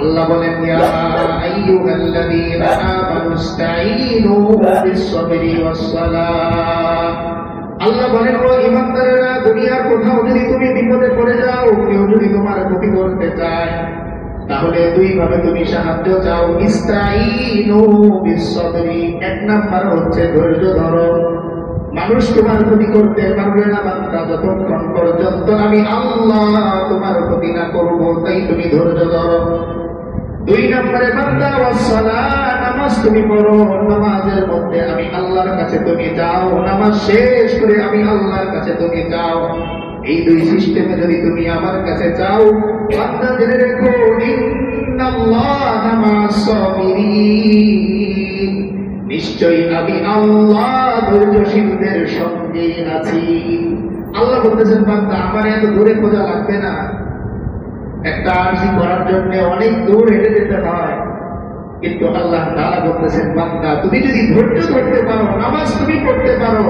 আল্লাহ বলেন ইয়া আইয়ুহাল্লাযীনা আমানুস্তাঈনু বিস-সাবরি ওয়াস-সালাহ। আল্লাহ বলেন ও ঈমানদারেরা, দুনিয়ার কোথাও যদি তুমি বিপদে পড়ে যাও, কেউ যদি তোমার ক্ষতি করতে চায়, তাহলে দুই ভাবে তুমি সাহায্য চাও। ইস্তাঈনু বিস-সাবরি, এক নাম্বার হচ্ছে ধৈর্য ধরো। মানুষ তোমার ক্ষতি করতে পারবে না বান্দা যতক্ষণ পর্যন্ত আমি আল্লাহ তোমার ক্ষতি না করবো, তাই তুমি ধৈর্য ধরো। দুই নম্বরে বান্দা ওয়াস-সালাহ, নামাজ তুমি পড়ো, নামাজের মধ্যে আমি আল্লাহর কাছে তুমি যাও, নামাজ শেষ করে আমি আল্লাহর কাছে তুমি যাও। এই দুই সিস্টেমে যদি তুমি আমার কাছে যাও, বান্দা জেনে রেখো ইন্নাল্লাহা মা'আস-সাবিরিন, নিশ্চয়ই আমি আল্লাহ ধৈর্যশীলদের সঙ্গে আছি। আল্লাহ বলতেছেন বান্দা আমার এত দূরে খোঁজা লাগবে না, একটা আরজি করার জন্য অনেক দূর হেঁটে যেতে হয়, কিন্তু আল্লাহ তাআলা বলতেছেন বান্দা তুমি যদি ধৈর্য ধরতে পারো, নামাজ তুমি পড়তে পারো,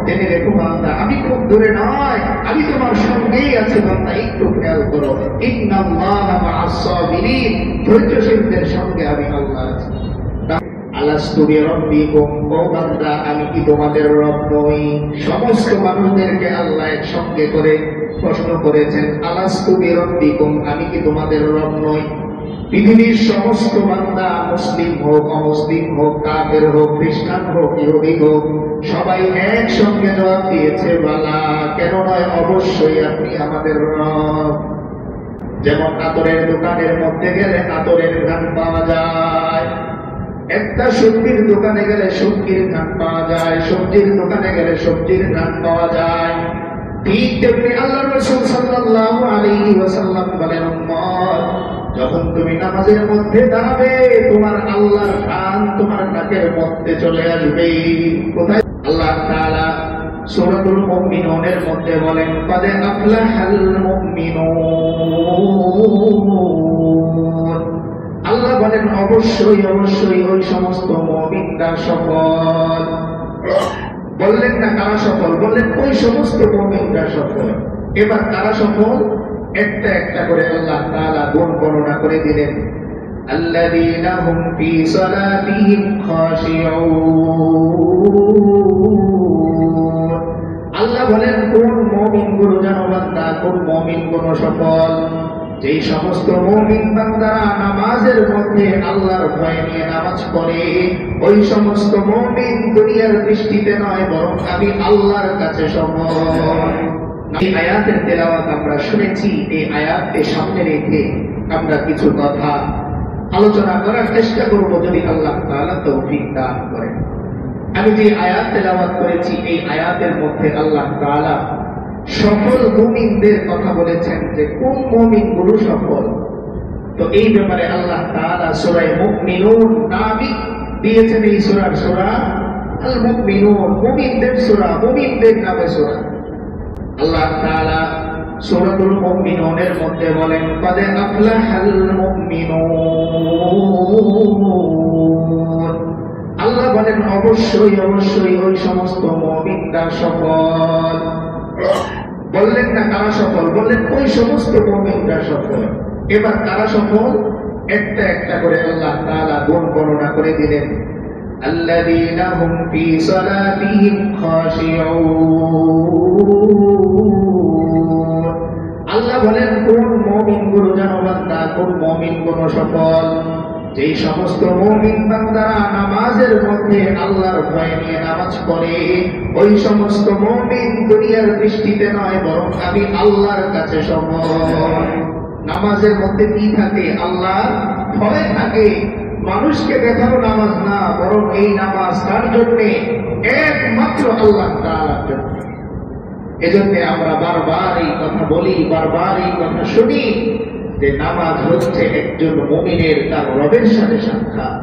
জেনে রেখো বান্দা আমি খুব দূরে নয়, আমি তোমার সঙ্গেই আছি। বান্দা একটু খেয়াল করো, ইন্নাল্লাহা মা'আস-সাবিরিন, ধৈর্যশীলদের সঙ্গে আমি আল্লাহ আছি। আলাস্তু বিরাব্বিকুম, ও বান্দা আমি কি তোমাদের রব নই? সমস্ত মানুষদেরকে আল্লাহ একসঙ্গে করে প্রশ্ন করেছেন, আলাস্তু বিরাব্বিকুম, আমি কি তোমাদের রব নই? পৃথিবীর সমস্ত বান্দা, মুসলিম হোক অমুসলিম হোক, কাফের হোক খ্রিস্টান হোক ইহুদি হোক, সবাই একসঙ্গে জবাব দিয়েছে বালা, কেন নয়, অবশ্যই আপনি আমাদের রব। যেমন আতরের দোকানের মধ্যে গেলে আতরের ঘ্রাণ পাওয়া যায়, একটা সবজির দোকানে গেলে সবজির ঘ্রাণ পাওয়া যায়, সবজির দোকানে গেলে সবজির ঘ্রাণ পাওয়া যায়। ঠিক তেমনি আল্লাহর রাসূল সাল্লাল্লাহু আলাইহি ওয়াসাল্লাম বলেন, উম্মত যখন তুমি নামাজের মধ্যে দাঁড়াবে, তোমার আল্লাহর ঘ্রাণ তোমার নাকের মধ্যে চলে আসবে। কোথায়? আল্লাহ তাআলা সূরাতুল মুমিনুনের মধ্যে বলেন, ক্বাদ আফলাহাল মুমিনুন। আল্লাহ বলেন অবশ্যই অবশ্যই ওই সমস্ত মুমিনরা সফল। বললেন না কারা সফল, বললেন ওই সমস্ত মুমিনরা সফল। এবার কারা সফল একটা একটা করে আল্লাহ তাআলা গুণ বর্ণনা করে দিলেন। আল্লাযীনা হুম ফী সালাতিহিম খাশিউন। আল্লাহ বলেন কোন মুমিনগুলো জানো বান্দা, কোন মুমিনগুলো সফল? যেই সমস্ত মুমিন বান্দারা নামাজের মধ্যে আল্লাহর ভয় নিয়ে নামাজ পড়ে, ওই সমস্ত মুমিন দুনিয়ার দৃষ্টিতে নয় বরং আমি আল্লাহর কাছে সফল। এই আয়াতের তেলাওয়াত আমরা শুনেছি, এই আয়াতকে সামনে রেখে আমরা কিছু কথা আলোচনা করার চেষ্টা করব যদি আল্লাহ তাআলা তৌফিক দান করেন। আমি যে আয়াত তেলাওয়াত করেছি, এই আয়াতের মধ্যে আল্লাহ তাআলা সফল মুমিনদের কথা বলেছেন যে কোন মুমিনগুলো সফল। তো এই ব্যাপারে আল্লাহ তাআলা সূরা মুমিনুন নামই দিয়েছেন এই সূরার, সূরা আল মুমিনুন, মুমিনদের সূরা, মুমিনদের নামে সূরা। আল্লাহ তাআলা সূরাতুল মুমিনুনের মধ্যে বলেন, ক্বাদ আফলাহাল মুমিনুন। আল্লাহ বলেন অবশ্যই অবশ্যই ওই সমস্ত মুমিনরা সফল। বললেন না কারা সফল, বললেন ওই সমস্ত মুমিনরা সফল। এবার কারা সফল একটা একটা করে আল্লাহ তাআলা গুণ বর্ণনা করে দিলেন। আল্লাযীনা হুম ফী সালাতিহিম খাশিউন। আল্লাহ বলেন কোন মুমিনগুলো জানো বান্দা, কোন মুমিনগুলো সফল? যেই সমস্ত মুমিন বান্দারা নামাজের মধ্যে আল্লাহর ভয় নিয়ে নামাজ পড়ে, ওই সমস্ত মুমিন দুনিয়ার দৃষ্টিতে নয় বরং আমি আল্লাহর কাছে সফল। নামাজের মধ্যে কি থাকে? আল্লাহর ভয় থাকে। মানুষকে দেখানো নামাজ না, বরং এই নামাজ কার জন্যে? একমাত্র আল্লাহ তাআলার জন্য। এজন্য আমরা বারবার এই কথা বলি, বারবার এই কথা শুনি যে নামাজ হচ্ছে একজন মুমিনের তার রবের সাথে সাক্ষাৎ।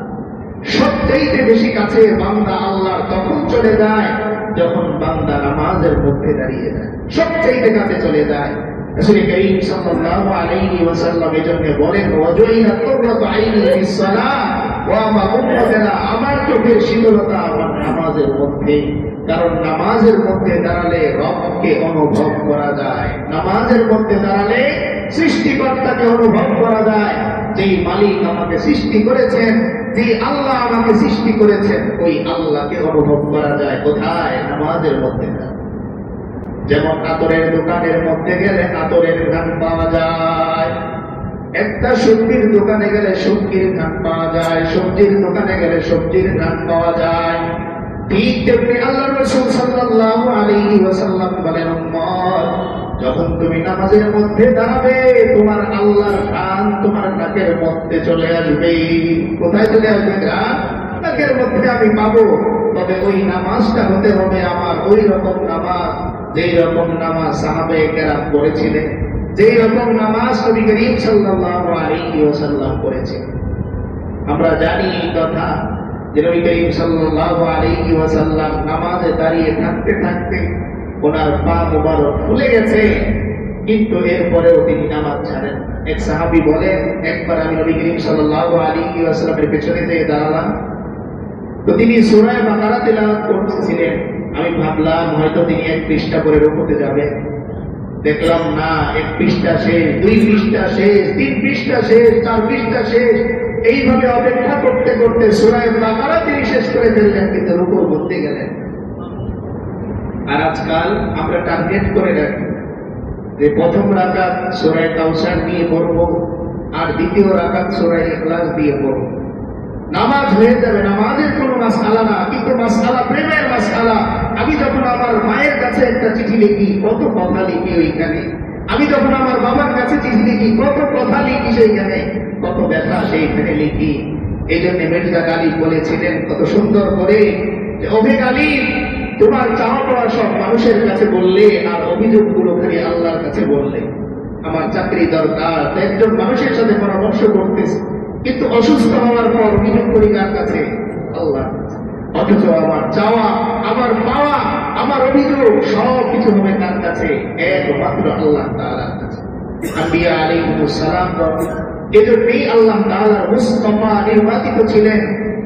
সবচাইতে বেশি কাছে বান্দা আল্লাহর তখন চলে যায় যখন বান্দা নামাজের মধ্যে দাঁড়িয়ে যায়, সবচাইতে কাছে চলে যায়। রাসূল করিম সাল্লাল্লাহু আলাইহি ওয়াসাল্লাম এজন্য বলেন, ওয়াজুইলা কুররাতু আইনি ফিস-সালাহ, ও আমার উম্মতেরা, আমার চোখের শীতলতা আমার নামাজের মধ্যে। কারণ নামাজের মধ্যে দাঁড়ালে রবকে অনুভব করা যায়, নামাজের মধ্যে দাঁড়ালে সৃষ্টিকর্তাকে অনুভব করা যায়। যেই মালিক আমাকে সৃষ্টি করেছেন, যে আল্লাহ আমাকে সৃষ্টি করেছেন, ওই আল্লাহকে অনুভব করা যায় কোথায়? নামাজের মধ্যে। যেমন আতরের দোকানের মধ্যে গেলে আতরের ঘ্রাণ পাওয়া যায়, একটা সবজির দোকানে গেলে সবজির ঘ্রাণ পাওয়া যায়, সবজির দোকানে গেলে সবজির ঘ্রাণ পাওয়া যায়। ঠিক তেমনি আল্লাহ রাসূল সাল্লাল্লাহু আলাইহি ওয়াসাল্লাম বলেন, উম্মত, যখন তুমি নামাজের মধ্যে দাঁড়াবে, তোমার আল্লাহর ঘ্রাণ তোমার নাকের মধ্যে চলে আসবে। কোথায় চলে আসবে? নাকের মধ্যে আমি পাবো। তবে ওই নামাজটা হতে হবে আমার ওই রকম নামাজ, যেই রকম নামাজ সাহাবায়ে কেরাম করেছিলেন, যেই রকম নামাজ নবী করিম সাল্লাল্লাহু আলাইহি ওয়াসাল্লাম করেছেন। আমরা জানি এই কথা যে নবী করিম সাল্লাল্লাহু আলাইহি ওয়াসাল্লাম নামাজে দাঁড়িয়ে থাকতে থাকতে ওনার পা মুবারক ফুলে গেছে, কিন্তু এরপরেও তিনি নামাজ ছাড়েন। এক সাহাবী বলেন, একবার আমি নবী করিম সাল্লাল্লাহু আলাইহি ওয়াসাল্লামের পেছনে দিয়ে দাঁড়ালাম, তো তিনি সূরা বাকারা তিলাওয়াত করতেছিলেন। আমি ভাবলাম হয়তো তিনি এক পৃষ্ঠা করে রুকুতে যাবে। দেখলাম না, এক পৃষ্ঠা শেষ, 2 পৃষ্ঠা শেষ, 3 পৃষ্ঠা শেষ, 4 পৃষ্ঠা শেষ। এইভাবে অপেক্ষা করতে করতে সূরা বাকারা তিনি শেষ করে ফেললেন, কিন্তু রুকুর মধ্যে গেলেন। আর আজকাল আমরা টার্গেট করে রাখি যে প্রথম রাকাত সূরা কাউসার দিয়ে পড়বো, আর দ্বিতীয় রাকাত সূরা ইখলাস দিয়ে পড়বো। নামাজ হয়ে যাবে, নামাজের কোনো মাসআলা না, কিন্তু মাসআলা প্রেমের মাসআলা। আমি যখন আমার মায়ের কাছে একটা চিঠি লিখি, কত কথা লিখি ওইখানে। আমি যখন আমার বাবার কাছে চিঠি লিখি, কত কথা লিখি সেইখানে, কত ব্যথা সেইখানে লিখি। এই জন্য মির্জা গালিব বলেছিলেন কত সুন্দর করে যে, ওহে গালিব, তোমার চাওয়া পাওয়া সব মানুষের কাছে বললে, আর অভিযোগগুলো খালি আল্লাহর কাছে বললে। আমার চাকরি দরকার, একজন মানুষের সাথে পরামর্শ করতেছে, কিন্তু অসুস্থ হওয়ার পর অভিযোগ করি কার কাছে? আল্লাহর কাছে। অথচ আমার চাওয়া, আমার পাওয়া, আমার অভিযোগ সব কিছু হবে কার কাছে? একমাত্র আল্লাহ তাআলার কাছে। আম্বিয়া আলাইহিস সালাম এজন্যই আল্লাহ তাআলার মুস্তাফা নির্বাচিত ছিলেন।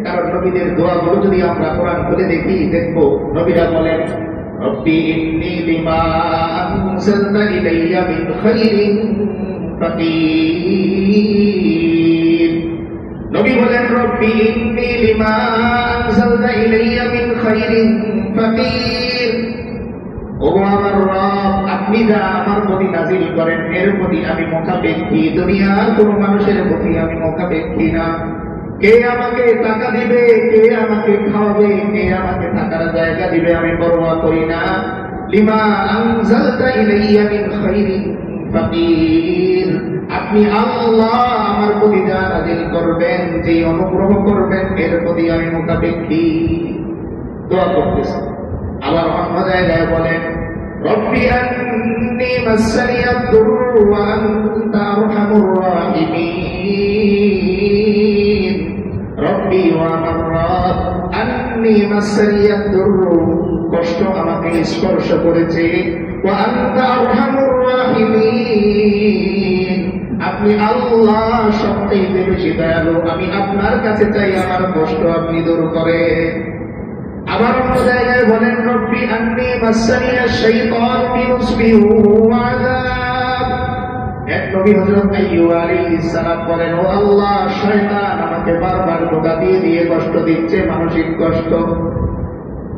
কারণ নবীদের দোয়াগুলো যদি আমরা কোরআন খুলে দেখি, দেখবো নবীরা বলেন, রব্বি ইন্নী লিমা আনজালতা ইলাইয়া মিন খাইরিন ফাকির। নবী বলেন, রব্বি ইন্নী লিমা আনজালতা ইলাইয়া মিন খাইরিন ফাকির। ওগো আমার রব, আপনি যা আমার প্রতি নাযিল করেন এর প্রতি আমি মুখাপেক্ষী, দুনিয়ার কোন মানুষের প্রতি আমি মুখাপেক্ষী না। কে আমাকে টাকা দিবে, কে আমাকে খাওয়াবে, কে আমাকে থাকার জায়গা দিবে, আমি পরোয়া করি না। লিমা আনজালতা ইলাইয়া মিন খাইরিন ফাকির। আপনি আল্লাহ আমার প্রতি যা নাযিল করবেন, যে অনুগ্রহ করবেন, এর প্রতি আমি মুখাপেক্ষী। দোয়া করতেছি। আবার অন্য জায়গায় বলেন, রব্বি আন্নী মাসসানিয়াদ দুররু ওয়া আনতা আরহামুর রাহিমিন। রব্বি ওয়া আমার রব, আন্নী মাসসানিয়াদ দুররু, কষ্ট আমাকে স্পর্শ করেছে, ওয়া আনতা আরহামুর রাহিমিন। আপনি আল্লাহ সবচেয়ে বেশি দয়ালু, আমি আপনার কাছে চাই আমার কষ্ট আপনি দূর করেন। আবার অন্য জায়গায় বলেন, রব্বি আন্নী মাসসানিয়াশ শাইতান বিনুসবিন ওয়া আযাব। এক নবী হযরত আইয়ুব আলাইহিস সালাম বলেন, ও আল্লাহ, শয়তান আমাকে বারবার ধোঁকা দিয়ে দিয়ে কষ্ট দিচ্ছে, মানসিক কষ্ট।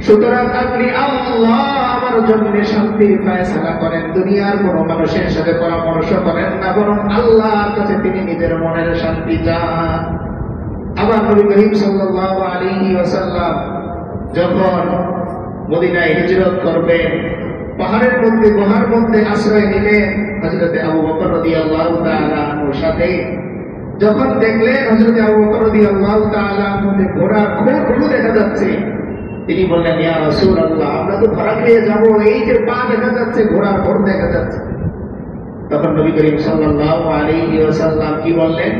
সুতরাং আপনি আল্লাহ আমার জন্য শান্তির ফয়সালা করেন। দুনিয়ার কোন মানুষের সাথে পরামর্শ করেন না, বরং আল্লাহর কাছে তিনি নিজের মনের শান্তি চান। আবার নবী করিম সাল্লাল্লাহু আলাইহি ওয়াসাল্লাম যখন মদিনায় হিজরত করবেন, পাহাড়ের মধ্যে গুহার মধ্যে আশ্রয় নিলেন হযরত আবু বকর রাদিয়াল্লাহু তাআলা আনহুর সাথে। যখন দেখলেন হযরত আবু বকর রাদিয়াল্লাহু তাআলা আনহুকে ঘোড়ার খোলগুলো দেখা যাচ্ছে, তিনি বললেন, ইয়া রাসূলুল্লাহ, আমরা তো ধরা খেয়ে যাবো, এই যে পা দেখা যাচ্ছে, ঘোড়ার খোল দেখা যাচ্ছে। তখন নবী করিম সাল্লাল্লাহু আলাইহি ওয়াসাল্লাম কি বললেন?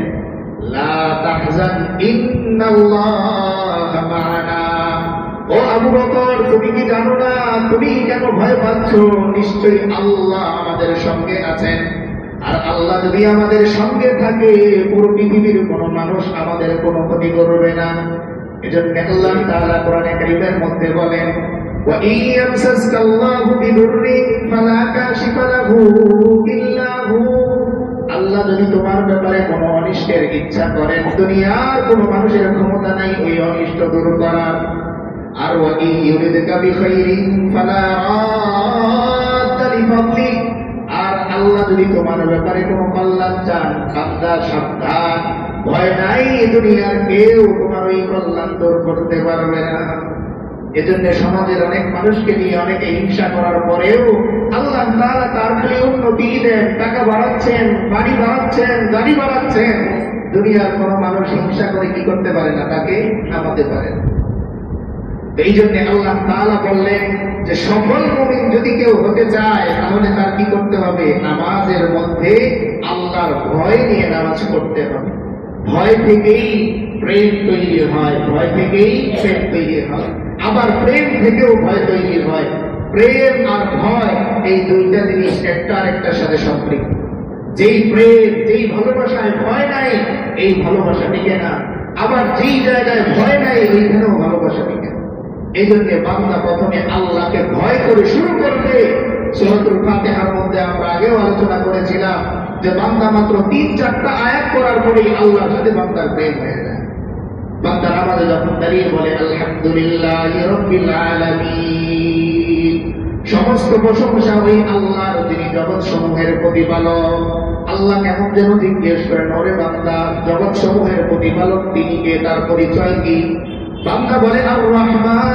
লা তাহজান ইন্নাল্লাহা মা'ানা। ও আবু বকর, তুমি কি জানো না, তুমি কেন ভয় পাচ্ছ? নিশ্চয়ই আল্লাহ আমাদের সঙ্গে আছেন। আর আল্লাহ যদি আমাদের সঙ্গে থাকে, পুরো পৃথিবীর কোন মানুষ আমাদের কোনো ক্ষতি করবে না। এজন্য আল্লাহ তাআলা কোরআনে কারীমের মধ্যে বলেন, ওয়া ইয়ামসাসকাল্লাহু বিদুররিন ফালা কাশিফা লাহু ইল্লা হু আল্লাহ যদি তোমার ব্যাপারে কোনো অনিষ্টের ইচ্ছা করেন, দুনিয়ার কোনো মানুষের ক্ষমতা নাই ওই অনিষ্ট দূর করার। আর ওয়াই ইউরিদকা বিখাইরিন ফালা রাদ্দা লিফাদলি, আর আল্লাহ যদি তোমার ব্যাপারে কোনো কল্যাণ চান, বান্দা সাবধান, ভয় নাই, দুনিয়ার কেউ তোমার ওই কল্যাণ দূর করতে পারবে না। এজন্য সমাজের অনেক মানুষকে নিয়ে অনেকে হিংসা করার পরেও আল্লাহ তাআলা তার খালি উন্নতি দেন, টাকা বাড়াচ্ছেন, বাড়ি বাড়াচ্ছেন, গাড়ি বাড়াচ্ছেন। দুনিয়ার কোন মানুষ হিংসা করে কি করতে পারে না, তাকে নামাতে পারে না। এই জন্য আল্লাহ তাআলা বললেন যে সফল মুমিন যদি কেউ হতে চায় তাহলে তার কি করতে হবে, নামাজের মধ্যে আল্লাহর ভয় নিয়ে নামাজ পড়তে হবে। ভয় থেকেই প্রেম তৈরি হয়, ভয় থেকেই প্রেম তৈরি হয়, আবার প্রেম থেকেও ভয় তৈরি হয়। প্রেম আর ভয় এই দুইটা জিনিস একটা আরেকটার সাথে সম্পৃক্ত। যেই প্রেম, যেই ভালোবাসায় ভয় নাই, এই ভালোবাসা টিকে না। আবার যেই জায়গায় ভয় নাই, ওইখানেও ভালোবাসা টিকে না। এই জন্য বান্দা প্রথমে আল্লাহকে ভয় করে শুরু করবে। সূরাতুল ফাতিহার মধ্যে আমরা আগেও আলোচনা করেছিলাম যে বান্দা মাত্র ৩-৪টা আয়াত করার পরেই আল্লাহর সাথে বান্দার প্রেম হয়ে যায়। বান্দা নামাজে যখন দাঁড়িয়ে বলে আলহামদুলিল্লাহি রাব্বিল আলামিন, সমস্ত প্রশংসা ওই আল্লাহর, যিনি জগৎ সমূহের প্রতিপালক। আল্লাহ কেমন যেন জিজ্ঞেস করেন, ওরে বান্দা, জগৎ সমূহের প্রতিপালক তিনি কে, তার পরিচয় কি? বান্দা বলে আর রহমান,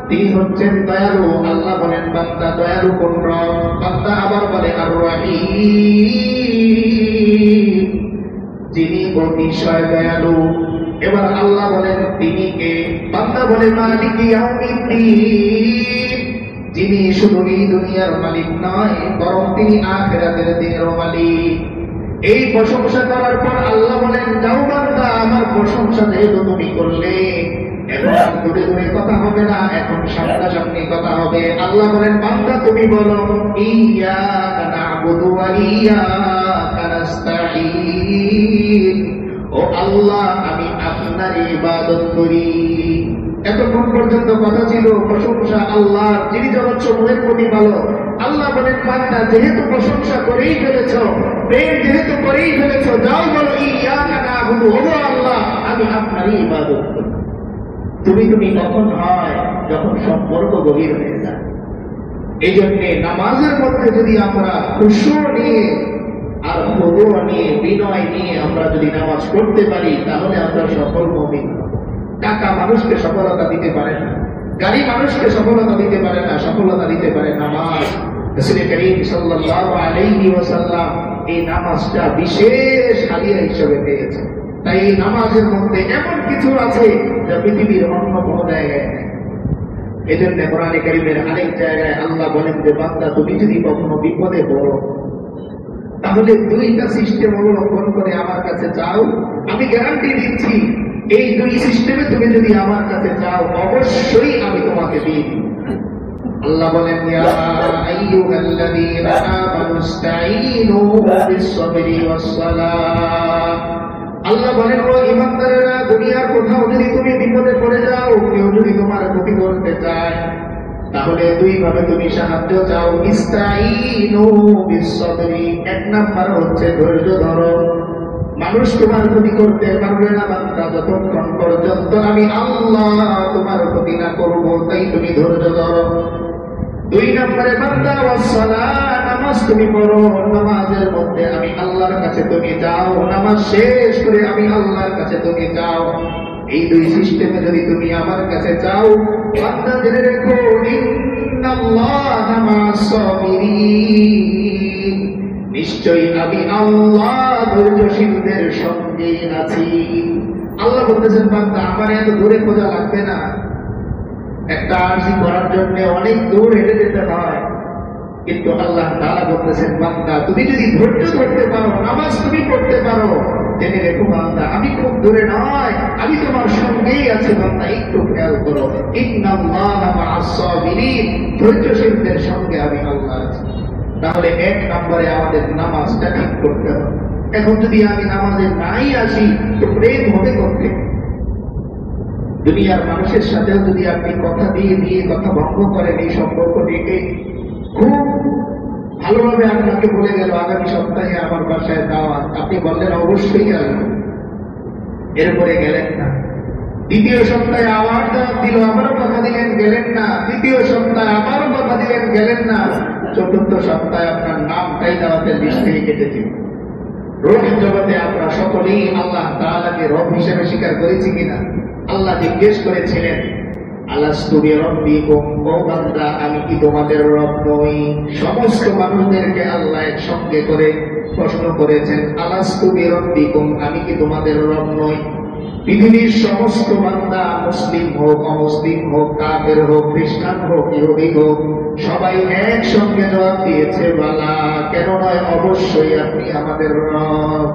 তিনি হচ্ছেন দয়ালু। আল্লাহ বলেন বান্দা দয়ালু কোন রব? বান্দা আবার বলে আর রহিম, যিনি অতিশয় দয়ালু। এবার আল্লাহ বলেন তিনি কে? বান্দা বলে মালিক ইয়াউমিদ্দিন, যিনি শুধু এই দুনিয়ার মালিক নয় বরং তিনি আখিরাতের দিনেরও মালিক। এই প্রশংসা করার পর আল্লাহ বলেন যাও বান্দা, আমার প্রশংসা যেহেতু তুমি করলে, এখন দূরে দূরে কথা হবে না, এখন সামনাসামনি কথা হবে। আল্লাহ বলেন বান্দা তুমি বলো ইয়্যাকা না'বুদু ওয়া ইয়্যাকা নাস্তাঈন, ও আল্লাহ আমি আপনার ইবাদত করি। এতক্ষণ পর্যন্ত কথা ছিল প্রশংসা আল্লাহর, যিনি জগৎ সমূহের প্রতিপালক। আল্লাহ বলেন বান্দা যেহেতু প্রশংসা করেই ফেলেছ, প্রেম যেহেতু করেই ফেলেছ, যাও বলো ইয়্যাকা না'বুদু, ও আল্লাহ আমি আপনারই ইবাদত করি। তুমি কখন হয়? যখন সম্পর্ক গভীর হয়ে যায়। এই জন্যে নামাজের মধ্যে যদি আমরা খুশু নিয়ে আর খুদু নিয়ে, বিনয় নিয়ে আমরা যদি নামাজ পড়তে পারি, তাহলে আমরা সফল মুমিন। টাকা মানুষকে সফলতা দিতে পারে না, গাড়ি মানুষকে সফলতা দিতে পারে না, সফলতা দিতে পারে নামাজ। রাসূল করিম সাল্লাল্লাহু আলাইহি ওয়াসাল্লাম এই নামাজটা বিশেষ হাদিয়া হিসেবে পেয়েছেন। তাই এই নামাজের মধ্যে এমন কিছু আছে যা পৃথিবীর অন্য কোনো জায়গায় নেই। এই জন্য কোরআনে কারীমের আরেক জায়গায় আল্লাহ বলেন যে বান্দা তুমি যদি কখনো বিপদে পড়ো, তাহলে দুইটা সিস্টেম অবলম্বন করে আমার কাছে চাও। আমি গ্যারান্টি দিচ্ছি এই দুই সিস্টেমে তুমি যদি আমার কাছে চাও, অবশ্যই আমি তোমাকে দিই। আল্লাহ বলেন ইয়া আইয়ুহাল্লাযীনা আমানুস্তাঈনু বিস-সাবরি ওয়াস-সালাহ। আল্লাহ বলেন ও ঈমানদারেরা, দুনিয়ার কোথাও যদি তুমি বিপদে পড়ে যাও, কেউ যদি তোমার ক্ষতি করতে চায়, তাহলে দুই ভাবে তুমি সাহায্য চাও। ইস্তাঈনু বিস-সাবরি, এক নাম্বার হচ্ছে ধৈর্য ধরো। মানুষ তোমার ক্ষতি করতে পারবে না বান্দা যতক্ষণ পর্যন্ত আমি আল্লাহ তোমার ক্ষতি না করবো, তাই তুমি ধৈর্য ধরো। দুই নম্বরে বান্দা ওয়াস-সালাহ, নামাজ তুমি পড়ো, নামাজের মধ্যে আমি আল্লাহর কাছে তুমি যাও, নামাজ শেষ করে আমি আল্লাহর কাছে তুমি যাও। এই দুই সিস্টেমে যদি তুমি আমার কাছে যাও, বান্দা জেনে রেখো ইন্নাল্লাহা মা'আস-সাবিরিন, নিশ্চয়ই আমি আল্লাহ ধৈর্যশীলদের সঙ্গে আছি। আল্লাহ বলতেছেন বান্দা আমার এত দূরে খোঁজা লাগবে না। একটা আরজি করার জন্য অনেক দূর হেঁটে যেতে হয়, কিন্তু আল্লাহ তাআলা বলতেছেন বান্দা তুমি যদি ধৈর্য ধরতে পারো, নামাজ তুমি পড়তে পারো, জেনে রেখো বান্দা আমি খুব দূরে নয়, আমি তোমার সঙ্গেই আছি। বান্দা একটু খেয়াল করো, ইন্নাল্লাহা মা'আস-সাবিরিন, ধৈর্যশীলদের সঙ্গে আমি আল্লাহ আছি। তাহলে এক নম্বরে আমাদের নামাজটা ঠিক করতে হবে। এখন যদি আমি নামাজে নাই আসি, তো প্রেম হবে কোথেকে? দুনিয়ার মানুষের সাথেও যদি আপনি কথা দিয়ে দিয়ে কথা ভঙ্গ করেন, এই সম্পর্কটিকে খুব ভালোভাবে আপনাকে বলে গেল আগামী সপ্তাহে আমার বাসায় দাওয়াত, আপনি বললেন অবশ্যই আসবো, এরপরে গেলেন না। দ্বিতীয় সপ্তাহে আবার দাওয়াত দিল, আবারও কথা দিলেন, গেলেন না। তৃতীয় সপ্তাহে আবারও কথা দিলেন, গেলেন না। চতুর্থ সপ্তাহে আপনার নামটাই দাওয়াতের লিস্ট থেকে কেটে দিল। রূহ জগতে আমরা সকলেই আল্লাহ তাআলাকে রব হিসেবে স্বীকার করেছি কিনা? আল্লাহ জিজ্ঞেস করেছিলেন, আলাস্তু বিরাব্বিকুম, ও বান্দা আমি কি তোমাদের রব নই? সমস্ত মানুষদেরকে আল্লাহ একসঙ্গে করে প্রশ্ন করেছেন, আলাস্তু বিরাব্বিকুম, আমি কি তোমাদের রব নই? পৃথিবীর সমস্ত বান্দা, মুসলিম হোক, অমুসলিম হোক, কাফের হোক, খ্রিস্টান হোক, ইহুদি হোক, সবাই একসঙ্গে জবাব দিয়েছে, বালা, কেন নয়, অবশ্যই আপনি আমাদের রব।